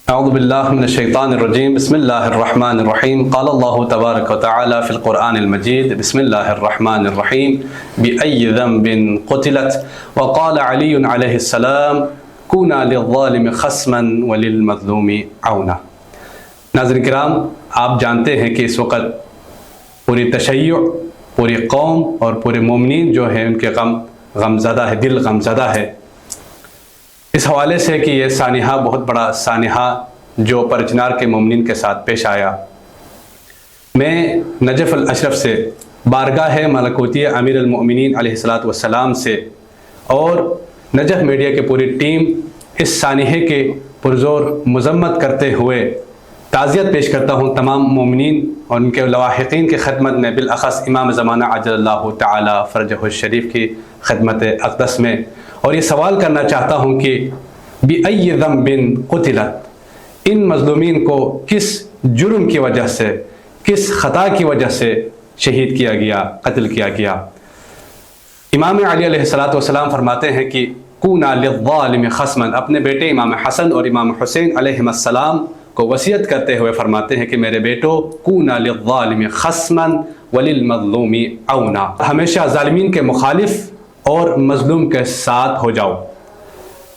اعوذ باللہ من الشیطان الرجیم بسم اللہ الرحمن الرحیم قال اللہ تبارک وتعالی فی القرآن المجید بسم اللہ الرحمن الرحیم بأی ذنب قتلت وقال علی علیہ السلام کونا للظالم خصما وللمظلوم عونا۔ ناظرین کرام، آپ جانتے ہیں کہ اس وقت پوری تشیع، پوری قوم اور پورے مومنین جو ہیں ان کے غم زدہ ہے، دل غم زدہ ہے، اس حوالے سے کہ یہ سانحہ بہت بڑا سانحہ جو پرچنار کے مومنین کے ساتھ پیش آیا۔ میں نجف الاشرف سے بارگاہ ملکوتی امیر المؤمنین علیہ السلام سے اور نجف میڈیا کی پوری ٹیم اس سانحے کے پرزور مذمت کرتے ہوئے تعزیت پیش کرتا ہوں تمام مومنین اور ان کے لواحقین کی خدمت میں، بالاخص امام زمانہ عجل اللہ تعالی فرجہ الشریف کی خدمت اقدس میں، اور یہ سوال کرنا چاہتا ہوں کہ بِأَيِّ ذَنْبٍ قُتِلَتْ، ان مظلومین کو کس جرم کی وجہ سے، کس خطا کی وجہ سے شہید کیا گیا، قتل کیا گیا؟ امام علی علیہ السلام فرماتے ہیں کہ کُونَا لِلظَّالِمِ خَصْمًا، اپنے بیٹے امام حسن اور امام حسین علیہ السلام کو وصیت کرتے ہوئے فرماتے ہیں کہ میرے بیٹو کُونَا لِلظَّالِمِ خَصْمًا وَلِلْمَظْلُومِ عَوْنًا، ہمیشہ ظالمین کے مخالف اور مظلوم کے ساتھ ہو جاؤ۔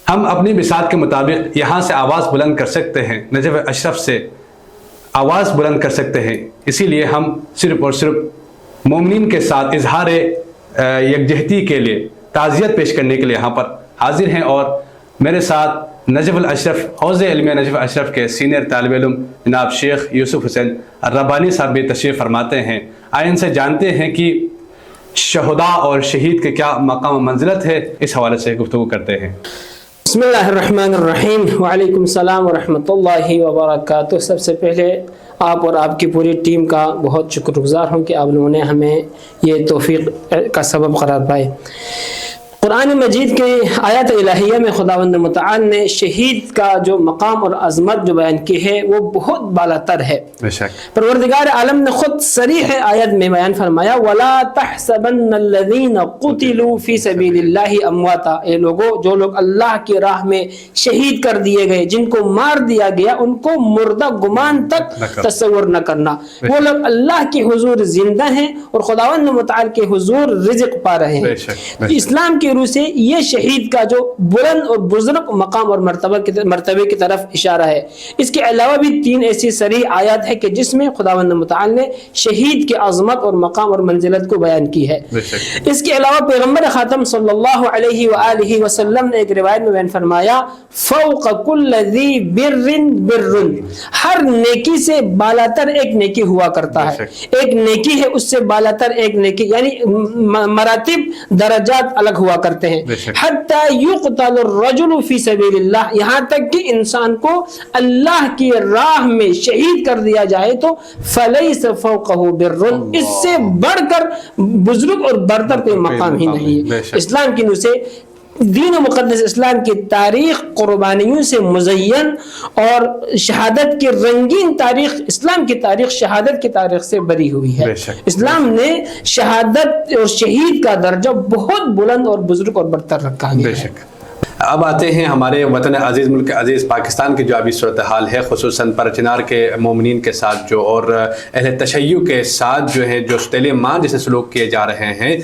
ہم اپنی بساط کے مطابق یہاں سے آواز بلند کر سکتے ہیں، نجف اشرف سے آواز بلند کر سکتے ہیں، اسی لیے ہم صرف اور صرف مومنین کے ساتھ اظہار یکجہتی کے لیے، تعزیت پیش کرنے کے لیے یہاں پر حاضر ہیں، اور میرے ساتھ نجف الاشرف، حوزہ علمیہ نجف الاشرف کے سینئر طالب علم جناب شیخ یوسف حسین الربانی صاحب بھی تشریف فرماتے ہیں۔ آئیں ان سے جانتے ہیں کہ شہداء اور شہید کے کیا مقام و منزلت ہے، اس حوالے سے گفتگو کرتے ہیں۔ بسم اللہ الرحمن الرحیم، وعلیکم السلام ورحمۃ اللہ وبرکاتہ۔ سب سے پہلے آپ اور آپ کی پوری ٹیم کا بہت شکر گزار ہوں کہ آپ لوگوں نے ہمیں یہ توفیق کا سبب قرار پائے۔ قرآن مجید کے آیات الہیہ میں خداوند متعال نے شہید کا جو مقام اور عظمت جو بیان کی ہے وہ بہت بالا تر ہے۔ پروردگار عالم نے خود صریح آیت میں بیان فرمایا وَلَا تَحْسَبَنَّ الَّذِينَ قُتِلُوا فِي سَبِيلِ اللَّهِ أَمْوَاتًا، اے لوگو جو لوگ اللہ کی راہ میں شہید کر دیے گئے، جن کو مار دیا گیا، ان کو مردہ گمان تک تصور نہ کرنا، وہ لوگ اللہ کے حضور زندہ ہیں اور خداوند متعال کے حضور رزق پا رہے ہیں۔ اسلام کی روح سے یہ شہید کا جو بلند اور بزرگ مقام اور مرتبے کی طرف اشارہ ہے۔ اس کے علاوہ بھی 3 ایسی صریح آیات ہے کہ جس میں خداوند متعال نے شہید کی عظمت اور مقام اور منزلت کو بیان کی ہے۔ اس کے علاوہ پیغمبر خاتم صلی اللہ علیہ وآلہ وسلم نے ایک روایت میں بیان فرمایا فوق کل ذی بر بر، ہر نیکی سے بالاتر ایک نیکی ہوا کرتا ہے، ایک نیکی ہے اس سے بالاتر ایک نیکی، یعنی مراتب درجات الگ ہوا کرتے ہیں۔ حتی یقتل الرجل فی سبیل اللہ، یہاں تک کہ انسان کو اللہ کی راہ میں شہید کر دیا جائے تو فلیس فوقہ بر، اس سے بڑھ کر بزرگ اور برتر کوئی مقام ہی نہیں ہے۔ اسلام کی نور سے دین و مقدس اسلام کی تاریخ قربانیوں سے مزین اور شہادت کی رنگین تاریخ، اسلام کی تاریخ شہادت کی تاریخ سے بری ہوئی ہے۔ اسلام نے شہادت اور شہید کا درجہ بہت بلند اور بزرگ اور برتر رکھا ہے۔ اب آتے ہیں ہمارے وطن عزیز، ملک عزیز پاکستان کی جو ابھی صورتحال ہے، خصوصاً پرچنار کے مومنین کے ساتھ جو اور اہل تشیع کے ساتھ جو ہے جو ستیل ماں جیسے سلوک کیے جا رہے ہیں،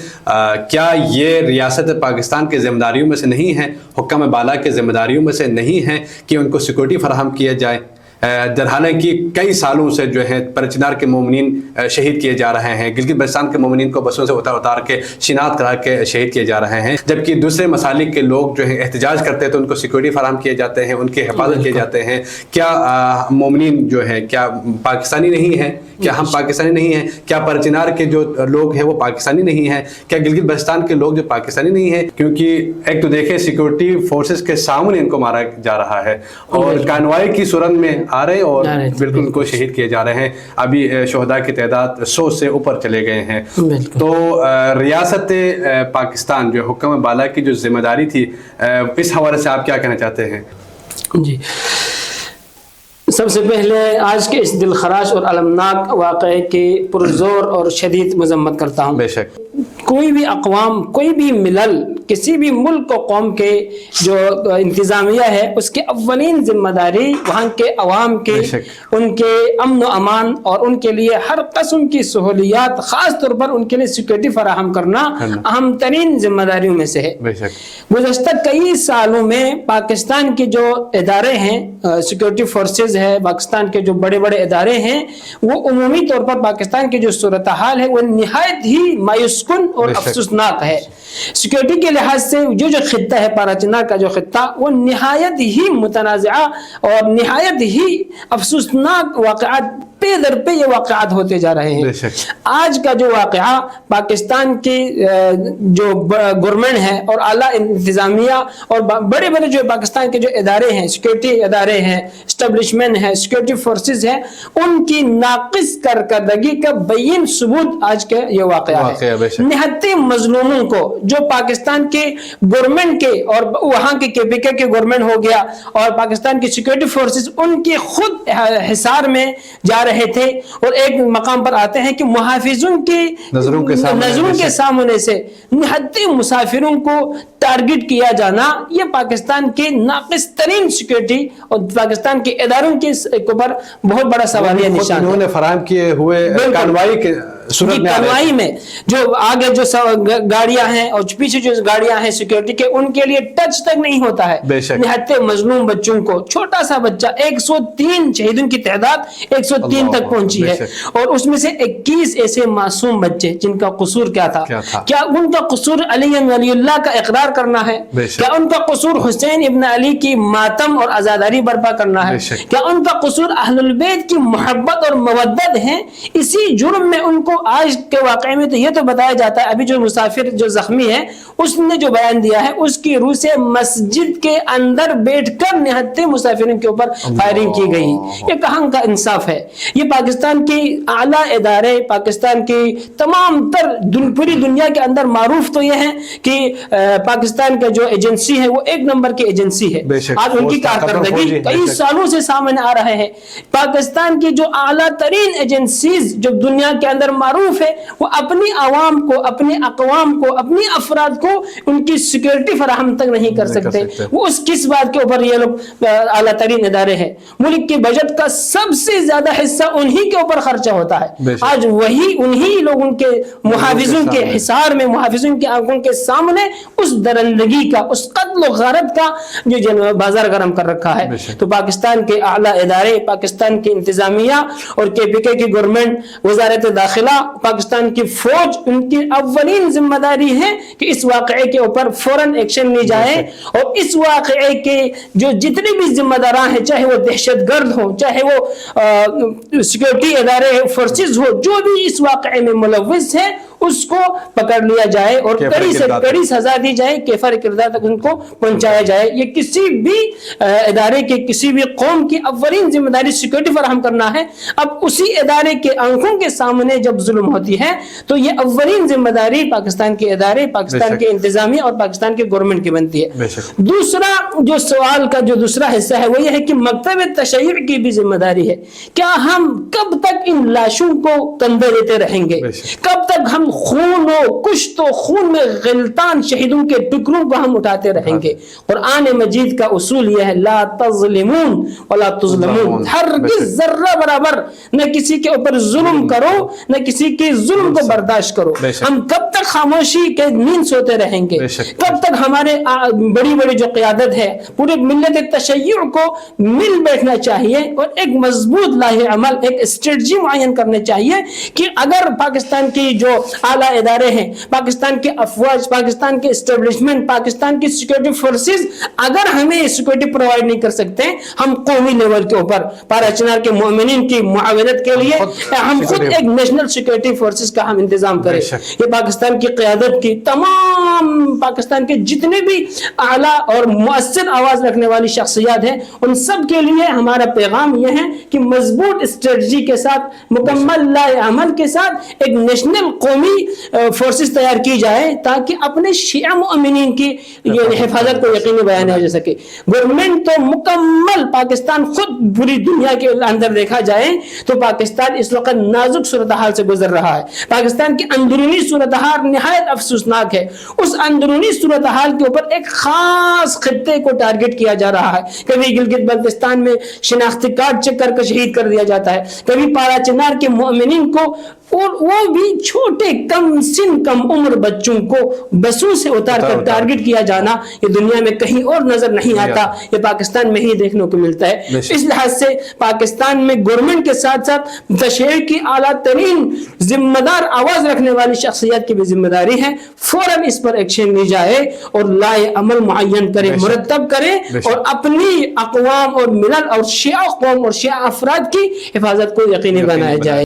کیا یہ ریاست پاکستان کے ذمہ داریوں میں سے نہیں ہے، حکام بالا کے ذمہ داریوں میں سے نہیں ہے کہ ان کو سیکورٹی فراہم کیا جائے؟ حالانکہ کئی سالوں سے جو ہے پرچنار کے مومنین شہید کیے جا رہے ہیں، گلگت بلتستان کے مومنین کو بسوں سے اتار کے شناخت کرا کے شہید کیے جا رہے ہیں، جبکہ دوسرے مسالک کے لوگ جو ہے احتجاج کرتے ہیں تو ان کو سیکورٹی فراہم کیے جاتے ہیں، ان کی حفاظت کیے جاتے ہیں۔ کیا مومنین جو ہے کیا پاکستانی نہیں ہیں؟ کیا ہم پاکستانی نہیں ہیں؟ کیا پرچنار کے جو لوگ ہیں وہ پاکستانی نہیں ہیں؟ کیا گلگت بلتستان کے لوگ جو پاکستانی نہیں ہیں؟ کیونکہ ایک تو دیکھیں سیکورٹی فورسز کے سامنے ان کو مارا جا رہا ہے اور کانوائی کی صورت میں آ رہے اور بالکل ان کو شہید کیے جا رہے ہیں۔ ابھی شہداء کی تعداد 100 سے اوپر چلے گئے ہیں۔ تو ریاست پاکستان جو حکم بالا کی جو ذمہ داری تھی، اس حوالے سے آپ کیا کہنا چاہتے ہیں؟ جی، سب سے پہلے آج کے اس دل خراش اور المناک واقعے کی پرزور اور شدید مذمت کرتا ہوں۔ بے شک کوئی بھی اقوام، کوئی بھی ملل، کسی بھی ملک و قوم کے جو انتظامیہ ہے اس کے اولین ذمہ داری وہاں کے عوام کے، ان کے امن و امان اور ان کے لیے ہر قسم کی سہولیات، خاص طور پر ان کے لیے سیکورٹی فراہم کرنا اہم ترین ذمہ داریوں میں سے ہے۔ گزشتہ کئی سالوں میں پاکستان کے جو ادارے ہیں، سیکورٹی فورسز ہے، پاکستان کے جو بڑے بڑے ادارے ہیں، وہ عمومی طور پر پاکستان کی جو صورتحال ہے وہ نہایت ہی مایوس کن اور افسوسناک ہے۔ سیکورٹی کے لحاظ سے جو خطہ ہے پاراچینار کا جو خطہ، وہ نہایت ہی متنازعہ اور نہایت ہی افسوسناک واقعات پہ در پہ یہ واقعات ہوتے جا رہے ہیں۔ آج کا جو واقعہ پاکستان کی جو گورنمنٹ ہے اور اعلیٰ انتظامیہ اور بڑے بڑے جو پاکستان کے جو ادارے ہیں، سیکورٹی ادارے ہیں، اسٹیبلشمنٹ ہے، سیکورٹی فورسز ہیں، ان کی ناقص کارکردگی کا بین ثبوت آج کا یہ واقعہ ہے۔ نہایت مظلوموں کو جو پاکستان کے گورنمنٹ کے اور وہاں کے KPK کے گورنمنٹ ہو گیا اور پاکستان کی سیکورٹی فورسز ان کی خود حصار میں جا رہے تھے، اور ایک مقام پر آتے ہیں کہ محافظوں کی نظروں کے سامنے سے نہایت مسافروں کو ٹارگٹ کیا جانا، یہ پاکستان کے ناقص ترین سیکورٹی اور پاکستان کے اداروں کے اوپر بہت بڑا سوالیہ نشان ہے۔ انہوں نے فراہم کیے ہوئے کارروائی کے صورت میں جو آگے جو گاڑیاں ہیں اور پیچھے جو گاڑیاں ہیں سیکورٹی کے، ان کے لیے ٹچ تک نہیں ہوتا ہے۔ نہایت مظلوم بچوں کو، چھوٹا سا بچہ، 103 شہیدوں کی تعداد 103 تک پہنچی ہے، اور اس میں سے 21 ایسے معصوم بچے جن کا قصور کیا تھا؟ کیا ان کا قصور علی ولی اللہ کا اقرار کرنا ہے؟ کیا ان کا قصور حسین ابن علی کی ماتم اور عزاداری برپا کرنا ہے؟ کیا ان کا قصور اہل البیت کی محبت اور مودت ہے؟ اسی جرم میں ان کو آج کے واقعے میں تو یہ تو بتایا جاتا ہے، ابھی جو مسافر جو زخمی ہے اس نے جو بیان دیا ہے، اس کی روح سے مسجد کے اندر بیٹھ کر نہایت مسافروں کے اوپر فائرنگ کی گئی۔ یہ کہاں کا انصاف ہے؟ یہ پاکستان کی اعلیٰ ادارے، پاکستان کی تمام تر پوری دنیا کے اندر معروف تو یہ ہے کہ پاکستان کا جو ایجنسی ہے وہ ایک نمبر کی ایجنسی ہے۔ آج ان کی کارکردگی کئی سالوں سے سامنے آ رہے ہیں۔ پاکستان کی جو اعلیٰ ترین ایجنسیز جو دنیا کے اندر معروف ہے، وہ اپنی عوام کو، اپنے اقوام کو، اپنی افراد کو ان کی سیکورٹی فراہم تک نہیں کر سکتے۔ وہ اس کس بات کے اوپر یہ لوگ اعلیٰ ترین ادارے ہیں؟ ملک کے بجٹ کا سب سے زیادہ حصہ انہی کے اوپر خرچہ ہوتا ہے۔ آج وہی انہی لوگوں کے محافظوں کے حصار میں، محافظوں کی آنکھوں کے سامنے اس درندگی کا، اس قتل و غارت کا جو بازار گرم کر رکھا ہے۔ تو پاکستان کے اعلیٰ ادارے، پاکستان کی انتظامیہ اور KPK کی گورنمنٹ، وزارت داخلہ، پاکستان کی فوج، ان کی اولین ذمہ داری ہے کہ اس واقعے کے اوپر فوراً ایکشن لی جائے، اور اس واقعے کے جو جتنے بھی ذمہ داران ہیں، چاہے وہ دہشت گرد ہوں، چاہے وہ سیکورٹی ادارے فورسز ہو، جو بھی اس واقعے میں ملوث ہے، اس کو پکڑ لیا جائے اور کڑی سے کڑی سزا دی جائے، کیفر کردار تک ان کو پہنچایا جائے۔ یہ کسی بھی ادارے کے، کسی بھی قوم کی اولین ذمہ داری سیکورٹی فراہم کرنا ہے۔ اب اسی ادارے کے آنکھوں کے سامنے جب ظلم ہوتی ہے تو یہ اولین ذمہ داری پاکستان کے ادارے، پاکستان کے انتظامیہ اور پاکستان کے گورنمنٹ کی بنتی ہے۔ دوسرا جو سوال کا جو دوسرا حصہ ہے وہ یہ ہے کہ مکتب تشیع کی بھی ذمہ داری ہے۔ کیا ہم کب تک ان لاشوں کو کندھے دیتے رہیں گے؟ کب تک ہم خون و کشت و خون میں غلطان شہیدوں کے ٹکڑوں کو ہم اٹھاتے رہیں گے؟ قرآن مجید کا اصول یہ ہے، لا تظلمون ولا تظلمون، ہرگز ذرہ برابر نہ کسی کے اوپر ظلم کرو، نہ کسی کے ظلم کو برداشت کرو۔ ہم کب تک خاموشی کے نیند سوتے رہیں گے؟ کب تک ہمارے بڑی بڑی جو قیادت ہے، پورے ملت تشیع کو مل بیٹھنا چاہیے اور ایک مضبوط لاہ عمل، ایک اسٹریٹجی معین کرنے چاہیے کہ اگر پاکستان کی جو اعلیٰ ادارے ہیں، پاکستان کے افواج، پاکستان کے اسٹیبلشمنٹ، پاکستان کی سیکورٹی فورسز اگر ہمیں سیکورٹی پرووائڈ نہیں کر سکتے، ہم قومی لیول کے اوپر پاراچینار کے مومنین کی معاونت کے لیے ہم خود ایک نیشنل سیکورٹی فورسز کا ہم انتظام کریں۔ یہ پاکستان کی قیادت کی، تمام پاکستان کے جتنے بھی اعلیٰ اور مؤثر آواز رکھنے والی شخصیات ہیں، ان سب کے لیے ہمارا پیغام یہ ہے کہ مضبوط اسٹریٹجی کے ساتھ، مکمل لاہ عمل کے ساتھ ایک نیشنل قومی عملی فورسز تیار کی جائے تاکہ اپنے شیعہ مومنین کی یہ حفاظت کو یقینی بیان جا سکے. گورنمنٹ تو مکمل پاکستان خود پوری دنیا کے اندر دیکھا جائے تو پاکستان اس وقت نازک صورتحال سے گزر رہا ہے. پاکستان کی اندرونی صورتحال نہایت افسوسناک ہے. اس اندرونی صورتحال کے اوپر ایک خاص خطے کو ٹارگٹ کیا جا رہا ہے. کبھی گلگت بلتستان میں شناختی کارڈ چیک کر کے شہید کر دیا جاتا ہے, کبھی پارا چنار کے مومنین کو, اور وہ بھی چھوٹے کم سن کم عمر بچوں کو بسوں سے اتار کر ٹارگٹ کیا جانا یہ دنیا میں کہیں اور نظر نہیں آتا, یہ پاکستان میں ہی دیکھنے کو ملتا ہے. اس لحاظ سے پاکستان میں گورنمنٹ کے ساتھ ساتھ تشیع کی اعلیٰ ترین ذمہ دار آواز رکھنے والی شخصیت کی بھی ذمہ داری ہے فوراً اس پر ایکشن لی جائے اور لائے عمل معین کرے, مرتب کرے اور اپنی اقوام اور ملل اور شیعہ قوم اور شیعہ افراد کی حفاظت کو یقینی بنایا جائے.